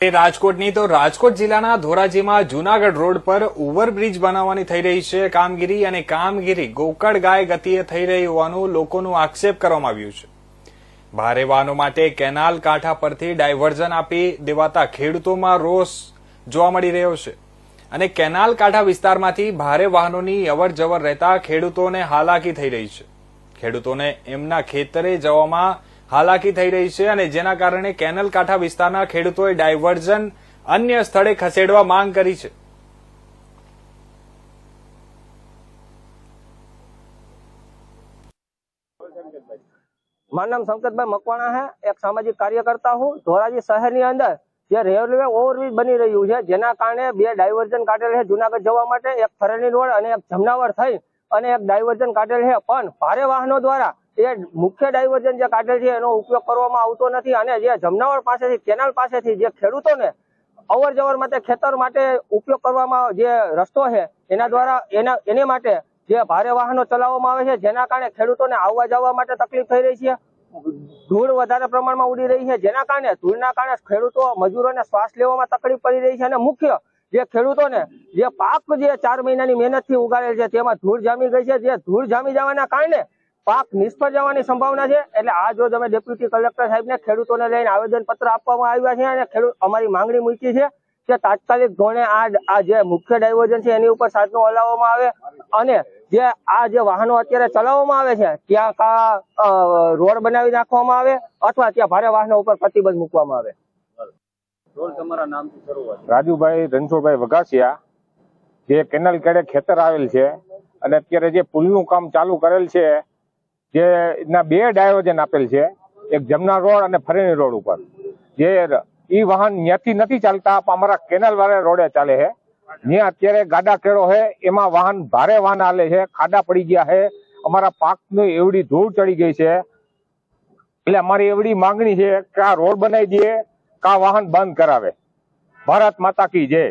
રાજકોટની તો રાજકોટ જિલ્લાના ધોરાજીમાં જૂનાગઢ રોડ પર ઓવરબ્રિજ બનાવવાની થઈ રહી છે કામગીરી અને કામગીરી ગોકળ ગાય ગતિએ થઈ રહી હોવાનું લોકોનું આક્ષેપ કરવામાં આવ્યું છે। ભારે વાહનો માટે કેનાલ કાંઠા પરથી ડાયવર્ઝન આપી દેવાતા ખેડૂતોમાં રોષ જોવા મળી રહ્યો છે અને કેનાલ કાંઠા વિસ્તારમાંથી ભારે વાહનોની અવરજવર રહેતા ખેડૂતોને હાલાકી થઈ રહી છે। ખેડૂતોને એમના ખેતરે જવામાં હાલાકી થઈ રહી છે અને જેના કારણે કેનાલ કાંઠા વિસ્તારના ખેડૂતોએ ડાયવર્ઝન અન્ય સ્થળે ખસેડવા માંગ કરી છે। મારું નામ શંકરભાઈ મકવાણા है, एक सामाजिक कार्यकर्ता हूँ। ધોરાજી શહેરની અંદર જે રેલવે ઓવરબ્રિજ બની રહ્યું છે જેના કારણે બે ડાયવર્ઝન કાઢેલ છે જુનાગઢ જવા માટે, એક ફરેણી રોડ અને એક જમનાવર થઈ અને એક ડાયવર્ઝન કાઢેલ છે, પણ ભારે વાહનો દ્વારા એ મુખ્ય ડાયવર્ઝન જે કાઢેલ છે એનો ઉપયોગ કરવામાં આવતો નથી અને જે જમનાવર પાસેથી કેનાલ પાસેથી જે ખેડૂતોને અવર જવર માટે ખેતર માટે ઉપયોગ કરવામાં જે રસ્તો છે એના દ્વારા એને માટે જે ભારે વાહનો ચલાવવામાં આવે છે જેના કારણે ખેડૂતોને આવવા જવા માટે તકલીફ થઈ રહી છે। ધૂળ વધારે પ્રમાણમાં ઉડી રહી છે જેના કારણે ધૂળના કારણે ખેડૂતો મજૂરોને શ્વાસ લેવામાં તકલીફ પડી રહી છે અને મુખ્ય જે ખેડૂતોને જે પાક જે 4 મહિનાની મહેનતથી ઉગાડેલ છે તેમાં ધૂળ જામી ગઈ છે। જે ધૂળ જામી જવાના કારણે પાક નિષ્ફળ જવાની સંભાવના છે। એટલે આ જો તમે ડેપ્યુટી કલેક્ટર સાહેબને ખેડૂતોને લઈને આવેદન પત્ર આપવામાં આવ્યા છે અને અમારી માંગણી મૂકી છે કે તાત્કાલિક ધોરણે આ જે મુખ્ય ડાયવર્ઝન છે એની ઉપર સાધનો હલાવવામાં આવે અને જે આ જે વાહનો અત્યારે ચલાવવામાં આવે છે ત્યાં રોડ બનાવી નાખવામાં આવે અથવા ત્યાં ભારે વાહનો ઉપર પ્રતિબંધ મૂકવામાં આવે। તમારા નામથી શરૂઆત। રાજુભાઈ રણછોડભાઈ વઘાસિયા, જે કેનાલ કેડે ખેતર આવેલ છે અને અત્યારે જે પુલનું કામ ચાલુ કરેલ છે જે ના બે ડાયવર્ઝન આપેલ છે, એક જમના રોડ અને ફરેણી રોડ ઉપર, જે ઈ વાહન ત્યાંથી નથી ચાલતા અમારા કેનાલ વાળા રોડે ચાલે છે। ત્યાં અત્યારે ગાડા કેળો છે એમાં વાહન ભારે વાહન હાલે છે, ખાડા પડી ગયા છે, અમારા પાકની એવડી ધૂળ ચડી ગઈ છે। એટલે અમારી એવડી માંગણી છે કે આ રોડ બનાવી દે, કે આ વાહન બંધ કરાવે। ભારત માતા કી જય।